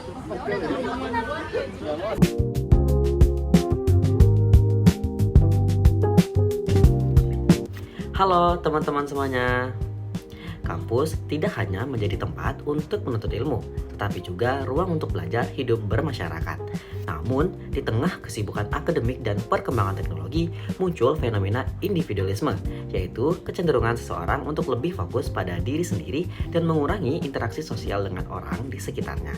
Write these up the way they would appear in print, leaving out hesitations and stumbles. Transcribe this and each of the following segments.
Halo teman-teman semuanya. Kampus tidak hanya menjadi tempat untuk menuntut ilmu, tetapi juga ruang untuk belajar hidup bermasyarakat. Namun, di tengah kesibukan akademik dan perkembangan teknologi, muncul fenomena individualisme, yaitu kecenderungan seseorang untuk lebih fokus pada diri sendiri dan mengurangi interaksi sosial dengan orang di sekitarnya.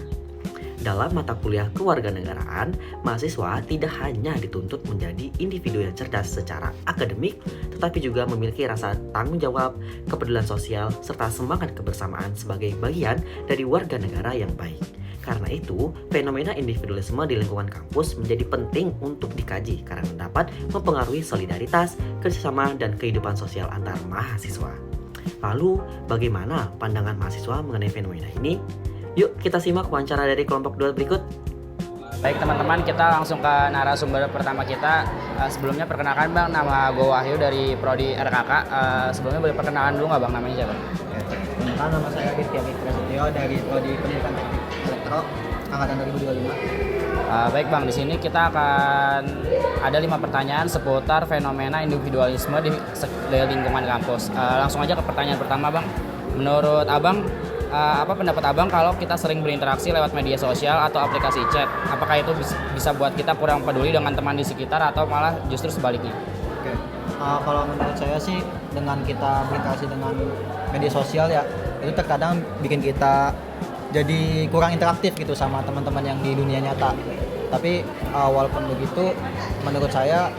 Dalam mata kuliah kewarganegaraan, mahasiswa tidak hanya dituntut menjadi individu yang cerdas secara akademik, tetapi juga memiliki rasa tanggung jawab, kepedulian sosial, serta semangat kebersamaan sebagai bagian dari warga negara yang baik. Karena itu, fenomena individualisme di lingkungan kampus menjadi penting untuk dikaji karena dapat mempengaruhi solidaritas, kerjasama, dan kehidupan sosial antar mahasiswa. Lalu, bagaimana pandangan mahasiswa mengenai fenomena ini? Yuk kita simak wawancara dari kelompok 2 berikut. Baik teman-teman, kita langsung ke narasumber pertama kita. Sebelumnya perkenalkan Bang, nama gue Wahyu dari Prodi RKK. Sebelumnya boleh perkenalan dulu nggak Bang, namanya siapa? Perkenalkan, nama saya Aditya Prasetyo dari Prodi Pendidikan Teknik Elektro angkatan 2025. Baik Bang, di sini kita akan ada 5 pertanyaan seputar fenomena individualisme di lingkungan kampus. Langsung aja ke pertanyaan pertama Bang. Menurut Abang, apa pendapat Abang kalau kita sering berinteraksi lewat media sosial atau aplikasi chat? Apakah itu bisa buat kita kurang peduli dengan teman di sekitar atau malah justru sebaliknya? Oke. Kalau menurut saya sih, dengan kita berinteraksi dengan media sosial ya, itu terkadang bikin kita jadi kurang interaktif gitu sama teman-teman yang di dunia nyata. Tapi walaupun begitu, menurut saya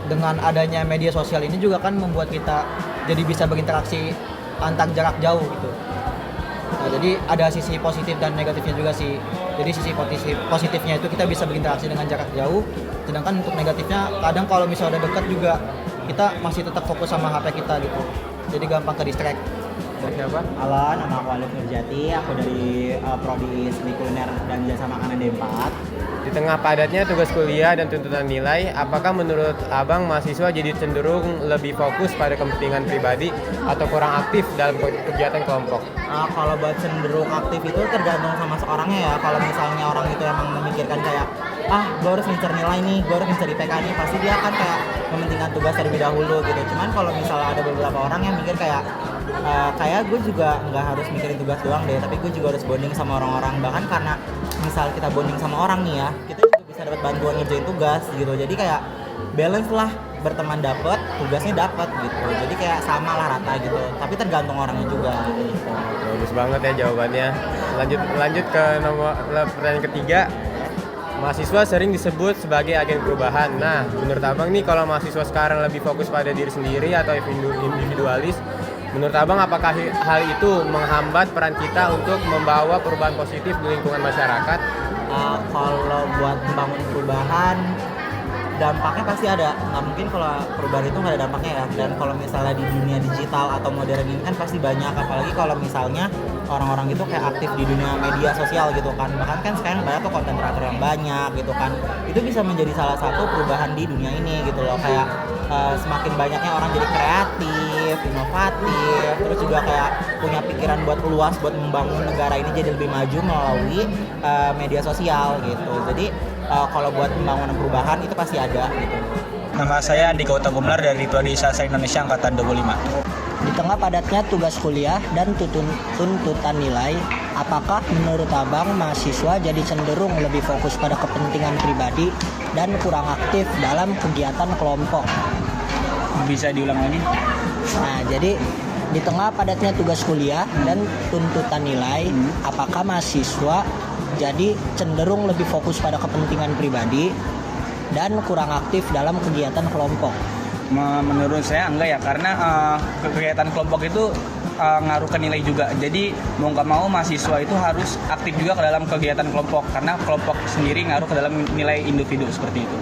dengan adanya media sosial ini juga kan membuat kita jadi bisa berinteraksi antar jarak jauh gitu. Nah, jadi ada sisi positif dan negatifnya juga sih. Jadi sisi positifnya itu kita bisa berinteraksi dengan jarak jauh. Sedangkan untuk negatifnya, kadang kalau misalnya udah dekat juga kita masih tetap fokus sama HP kita gitu. Jadi gampang ke distract. Siapa? Halo, nama aku Alif Nurjati. Aku dari Prodi Seni Kuliner dan Jasa Makanan D4. Di tengah padatnya tugas kuliah dan tuntutan nilai, apakah menurut Abang mahasiswa jadi cenderung lebih fokus pada kepentingan pribadi atau kurang aktif dalam kegiatan kelompok? Kalau buat cenderung aktif itu tergantung sama seorangnya ya. Kalau misalnya orang itu emang memikirkan kayak gue harus ngincer nilai nih, gue harus ngincer IPK nih, pasti dia akan kayak mementingkan tugas terlebih dahulu gitu. Cuman kalau misalnya ada beberapa orang yang mikir kayak gue juga nggak harus mikirin tugas doang deh, tapi gue juga harus bonding sama orang-orang. Bahkan karena misal kita bonding sama orang nih ya, kita juga bisa dapat bantuan ngerjain tugas gitu. Jadi kayak balance lah, berteman dapat, tugasnya dapat gitu. Jadi kayak sama lah rata gitu. Tapi tergantung orangnya juga gitu. Bagus banget ya jawabannya. Lanjut ke pertanyaan ketiga. Mahasiswa sering disebut sebagai agen perubahan. Nah, menurut Abang nih, kalau mahasiswa sekarang lebih fokus pada diri sendiri atau individualis, menurut Abang apakah hal itu menghambat peran kita untuk membawa perubahan positif di lingkungan masyarakat? Kalau buat membangun perubahan, dampaknya pasti ada. Nggak mungkin kalau perubahan itu nggak ada dampaknya ya. Dan kalau misalnya di dunia digital atau modern ini kan pasti banyak. Apalagi kalau misalnya orang-orang itu kayak aktif di dunia media sosial gitu kan. Bahkan kan sekarang banyak tuh konten kreator yang banyak gitu kan. Itu bisa menjadi salah satu perubahan di dunia ini gitu loh. Kayak semakin banyaknya orang jadi kreatif, inovatif, terus juga kayak punya pikiran buat luas buat membangun negara ini jadi lebih maju melalui media sosial gitu. Jadi kalau buat pembangunan perubahan itu pasti ada gitu. Nama saya Andika Utagumlar dari Prodi Sastra Indonesia angkatan 25. Di tengah padatnya tugas kuliah dan tuntutan nilai, apakah menurut Abang mahasiswa jadi cenderung lebih fokus pada kepentingan pribadi dan kurang aktif dalam kegiatan kelompok? Bisa diulang lagi? Nah, jadi di tengah padatnya tugas kuliah dan tuntutan nilai, apakah mahasiswa jadi cenderung lebih fokus pada kepentingan pribadi dan kurang aktif dalam kegiatan kelompok? Menurut saya enggak ya, karena kegiatan kelompok itu ngaruh ke nilai juga. Jadi mau nggak mau mahasiswa itu harus aktif juga ke dalam kegiatan kelompok, karena kelompok sendiri ngaruh ke dalam nilai individu seperti itu.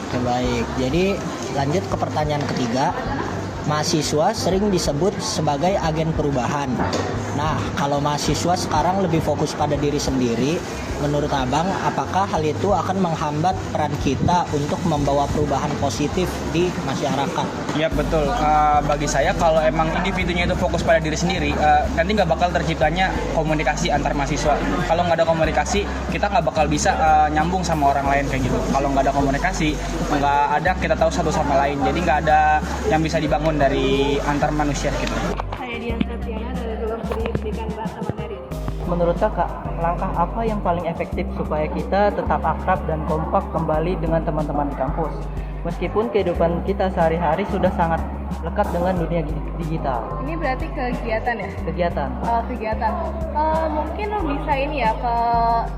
Oke, baik. Jadi lanjut ke pertanyaan ketiga. mahasiswa sering disebut sebagai agen perubahan. Nah, kalau mahasiswa sekarang lebih fokus pada diri sendiri, menurut Abang, apakah hal itu akan menghambat peran kita untuk membawa perubahan positif di masyarakat? Iya betul. Bagi saya kalau emang individunya itu fokus pada diri sendiri, nanti nggak bakal terciptanya komunikasi antar mahasiswa. Kalau nggak ada komunikasi, kita nggak bakal bisa nyambung sama orang lain kayak gitu. Kalau nggak ada komunikasi, nggak ada kita tahu satu sama lain. Jadi nggak ada yang bisa dibangun dari antar manusia gitu. Saya Dian Septiana dari Jurusan Pendidikan Bahasa Mandarin. Menurut kakak, langkah apa yang paling efektif supaya kita tetap akrab dan kompak kembali dengan teman-teman di kampus? Meskipun kehidupan kita sehari-hari sudah sangat lekat dengan dunia digital. Ini berarti kegiatan ya? Kegiatan. Kegiatan. Mungkin lo bisa ini ya,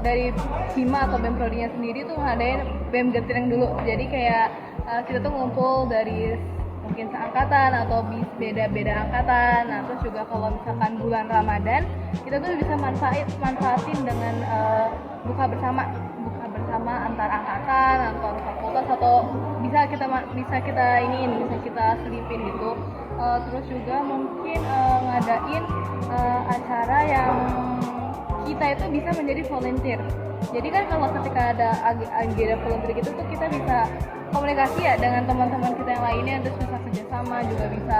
dari Hima atau BEM Prodinya sendiri tuh ngadain BEM Getireng dulu. Jadi kayak kita tuh ngumpul dari mungkin seangkatan atau beda-beda angkatan. Nah, terus juga kalau misalkan bulan Ramadan, kita tuh bisa manfaatin dengan buka bersama antar angkatan, antar fakultas, atau bisa kita selipin gitu. Terus juga mungkin ngadain acara yang kita itu bisa menjadi volunteer. Jadi kan kalau ketika ada agenda volunteer gitu tuh kita bisa komunikasi ya dengan teman-teman kita yang lainnya, terus bisa kerjasama, juga bisa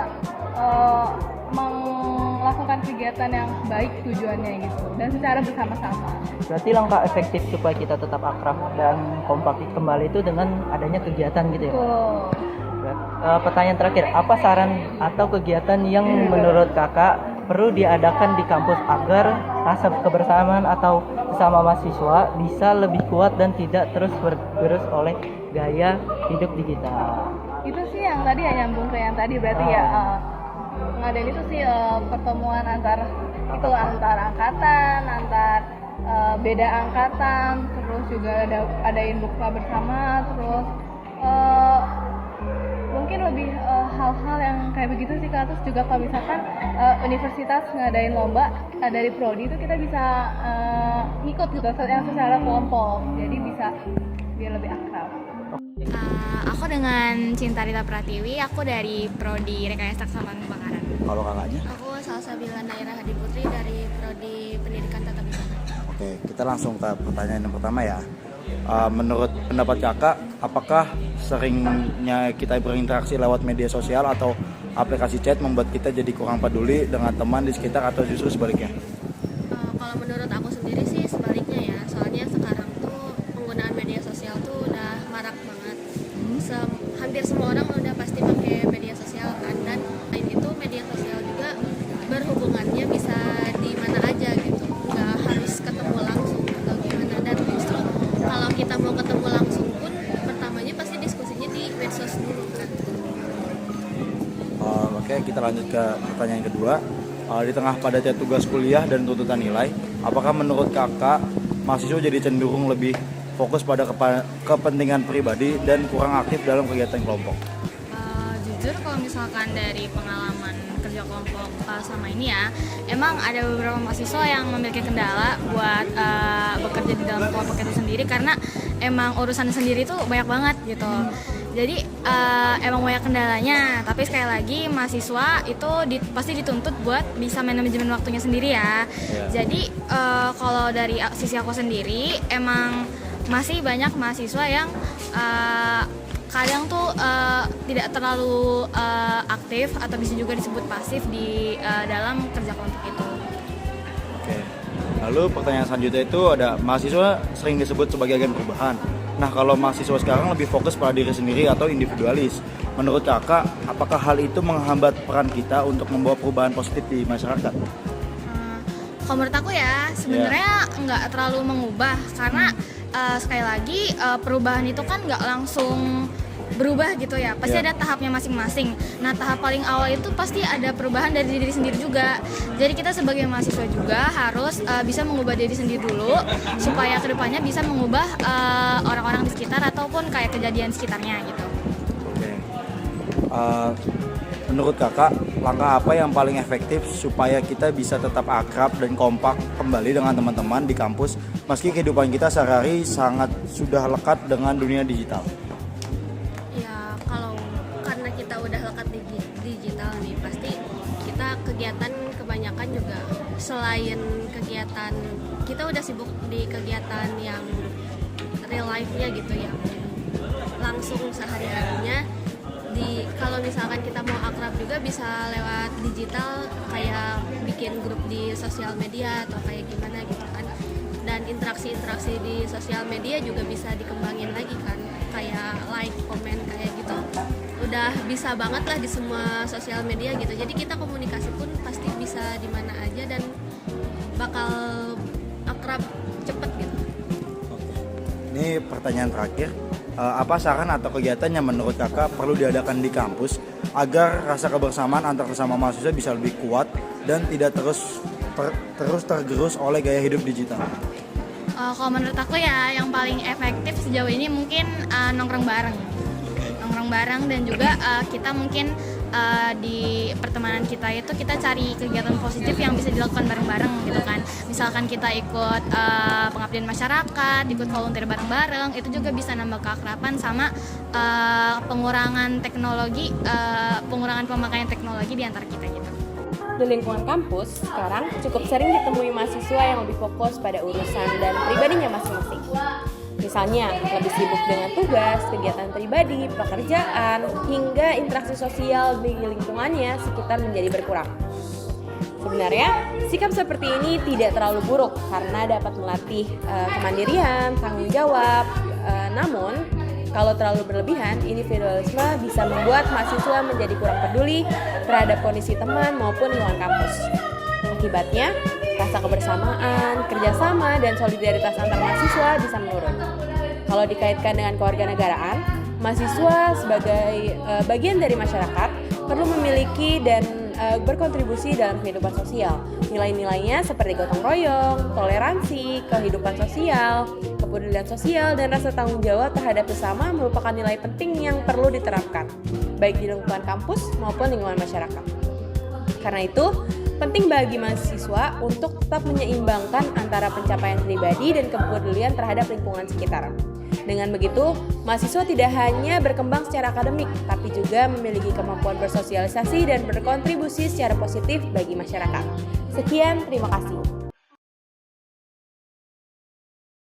melakukan kegiatan yang baik tujuannya gitu, dan secara bersama-sama. Berarti langkah efektif supaya kita tetap akrab dan kompak kembali itu dengan adanya kegiatan gitu ya? Pertanyaan terakhir, apa saran atau kegiatan yang menurut kakak perlu diadakan di kampus agar rasa kebersamaan atau sesama mahasiswa bisa lebih kuat dan tidak terus bergerus oleh gaya hidup digital? Itu sih yang tadi ya, nyambung ke yang tadi berarti ya, ngadain itu sih pertemuan antar angkatan, antar beda angkatan, terus juga adain buka bersama, terus mungkin lebih hal-hal yang kayak begitu sih Kak. Terus juga kalau misalkan universitas ngadain lomba dari prodi itu kita bisa ngikut gitu yang secara kelompok, jadi bisa biar lebih akrab. Aku dengan Cinta Rita Pratiwi, aku dari Prodi Rekayasa Kesamaan Kebakaran. Kalau kakaknya? Aku Salsabila Naira Hadi Putri dari Prodi Pendidikan Tata Busana. Oke, kita langsung ke pertanyaan yang pertama ya. Menurut pendapat kakak, apakah seringnya kita berinteraksi lewat media sosial atau aplikasi chat membuat kita jadi kurang peduli dengan teman di sekitar, atau justru sebaliknya? Kalau menurut aku sendiri sih sebaliknya ya, soalnya sekarang tuh penggunaan media sosial tuh udah marak banget. Hampir semua orang udah pasti pakai media sosial kan, dan selain itu media sosial juga berhubungannya bisa di mana aja gitu, nggak harus ketemu langsung atau gimana. Dan justru kalau kita mau ketemu langsung pun pertamanya pasti diskusinya di medsos dulu kan. Oke, kita lanjut ke pertanyaan kedua. Di tengah padatnya tugas kuliah dan tuntutan nilai, apakah menurut kakak mahasiswa jadi cenderung lebih fokus pada kepentingan pribadi dan kurang aktif dalam kegiatan kelompok? Jujur kalau misalkan dari pengalaman kerja kelompok sama ini ya, emang ada beberapa mahasiswa yang memiliki kendala buat bekerja di dalam kelompok itu sendiri, karena emang urusan sendiri tuh banyak banget gitu. Jadi emang banyak kendalanya, tapi sekali lagi mahasiswa itu pasti dituntut buat bisa manajemen waktunya sendiri ya. Jadi kalau dari sisi aku sendiri, emang masih banyak mahasiswa yang kadang tuh tidak terlalu aktif atau bisa juga disebut pasif di dalam kerja kelompok itu. Oke. Lalu pertanyaan selanjutnya itu ada, mahasiswa sering disebut sebagai agen perubahan. Nah, kalau mahasiswa sekarang lebih fokus pada diri sendiri atau individualis, menurut kakak, apakah hal itu menghambat peran kita untuk membawa perubahan positif di masyarakat? Kalau menurut aku ya, sebenarnya nggak terlalu mengubah, karena sekali lagi perubahan itu kan nggak langsung berubah gitu ya, pasti ada tahapnya masing-masing. Nah, tahap paling awal itu pasti ada perubahan dari diri sendiri juga. Jadi kita sebagai mahasiswa juga harus bisa mengubah diri sendiri dulu, supaya kedepannya bisa mengubah orang-orang di sekitar ataupun kayak kejadian sekitarnya gitu. Oke. Menurut kakak, langkah apa yang paling efektif supaya kita bisa tetap akrab dan kompak kembali dengan teman-teman di kampus meski kehidupan kita sehari-hari sangat sudah lekat dengan dunia digital? Ya, kalau karena kita udah lekat di digital, selain kegiatan, kita udah sibuk di kegiatan yang real life-nya gitu, yang langsung sehari-harinya. Kalau misalkan kita mau akrab juga bisa lewat digital, kayak bikin grup di sosial media atau kayak gimana gitu kan. Dan interaksi-interaksi di sosial media juga bisa dikembangin lagi kan, kayak like, komen kayak gitu. Udah bisa banget lah di semua sosial media gitu. Jadi kita komunikasi pun pasti bisa di mana aja dan bakal akrab cepet gitu. Ini pertanyaan terakhir. Apa saran atau kegiatan yang menurut kakak perlu diadakan di kampus agar rasa kebersamaan antar sesama mahasiswa bisa lebih kuat dan tidak terus tergerus oleh gaya hidup digital? Kalau menurut aku ya yang paling efektif sejauh ini mungkin nongkrong bareng dan juga kita mungkin di pertemanan kita itu kita cari kegiatan positif yang bisa dilakukan bareng-bareng gitu kan. Misalkan kita ikut pengabdian masyarakat, ikut volunteer bareng-bareng, itu juga bisa nambah keakraban sama pengurangan pemakaian teknologi di antara kita gitu. Di lingkungan kampus, sekarang cukup sering ditemui mahasiswa yang lebih fokus pada urusan dan pribadinya masing-masing. Misalnya, lebih sibuk dengan tugas, kegiatan pribadi, pekerjaan, hingga interaksi sosial di lingkungannya sekitar menjadi berkurang. Sebenarnya, sikap seperti ini tidak terlalu buruk karena dapat melatih kemandirian, tanggung jawab. Namun, kalau terlalu berlebihan, individualisme bisa membuat mahasiswa menjadi kurang peduli terhadap kondisi teman maupun lingkungan kampus. Akibatnya, rasa kebersamaan, kerjasama, dan solidaritas antar mahasiswa bisa menurun. Kalau dikaitkan dengan kewarganegaraan, mahasiswa sebagai bagian dari masyarakat perlu memiliki dan berkontribusi dalam kehidupan sosial. Nilai-nilainya seperti gotong royong, toleransi, kehidupan sosial, kepedulian sosial, dan rasa tanggung jawab terhadap sesama merupakan nilai penting yang perlu diterapkan, baik di lingkungan kampus maupun lingkungan masyarakat. Karena itu, penting bagi mahasiswa untuk tetap menyeimbangkan antara pencapaian pribadi dan kepedulian terhadap lingkungan sekitar. Dengan begitu, mahasiswa tidak hanya berkembang secara akademik, tapi juga memiliki kemampuan bersosialisasi dan berkontribusi secara positif bagi masyarakat. Sekian, terima kasih.